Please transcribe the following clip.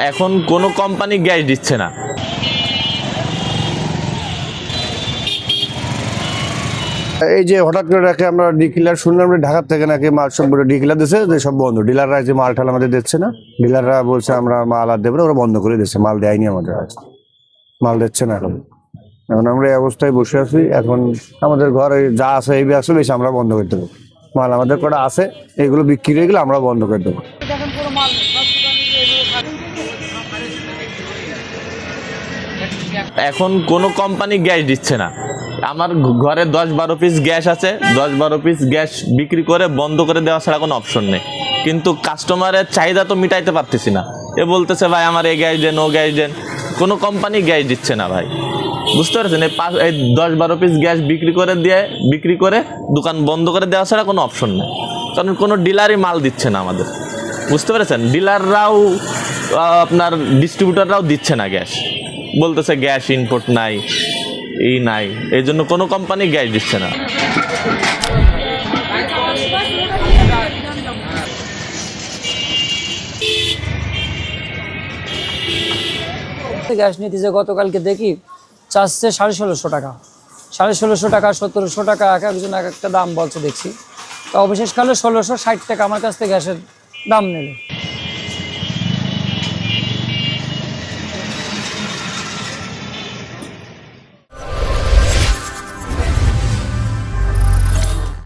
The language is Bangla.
এখন কোনো কোম্পানি গ্যাস দিচ্ছে না। এই যে হঠাৎ করে নাকি আমরা ডিক্লার শুনলাম ঢাকা থেকে নাকি মাল সব ডিক্লার দিচ্ছে যে সব বন্ধ, ডিলাররা যে মাল ঠাল আমাদের দিচ্ছে না, ডিলাররা বলছে আমরা মাল আর দেবো না, ওরা বন্ধ করে দিচ্ছে, মাল দেয়নি আমাদের, মাল দিচ্ছে না এখন। এখন আমরা এই অবস্থায় বসে আছি। এখন আমাদের ঘরে যা আছে এই ব্যবসা বেশি আমরা বন্ধ করে দেবো, মাল আমাদের কটা আছে এগুলো বিক্রি হয়ে গেলে আমরা বন্ধ করে দেবো। এখন কোনো কোম্পানি গ্যাস দিচ্ছে না। আমার ঘরে 10-12 পিস গ্যাস আছে, 10-12 পিস গ্যাস বিক্রি করে বন্ধ করে দেওয়া ছাড়া কোনো অপশন নেই। কিন্তু কাস্টমারের চাহিদা তো মিটাইতে পারতেছি না। এ বলতেছে ভাই আমার এই গ্যাস দেন, ও গ্যাস দেন, কোনো কোম্পানি গ্যাস দিচ্ছে না ভাই, বুঝতে পারছেন? এই 10-12 পিস গ্যাস বিক্রি করে দোকান বন্ধ করে দেওয়া ছাড়া কোনো অপশন নেই। কারণ কোনো ডিলারই মাল দিচ্ছে না আমাদের, বুঝতে পেরেছেন? ডিলাররাও আপনার ডিস্ট্রিবিউটাররাও দিচ্ছে না গ্যাস, বলতেছে গ্যাস ইনপুট নাই, এই নাই, এই জন্য কোনো কোম্পানি গ্যাস দিচ্ছে না। গ্যাস নিতেছে গতকালকে দেখি চাচ্ছে 1650 টাকা, 1650 টাকা, 1700 টাকা, এক একজন এক একটা দাম বলছে দেখছি। তো অবশেষকালে 1660 টাকা আমার কাছ থেকে গ্যাসের দাম নিল।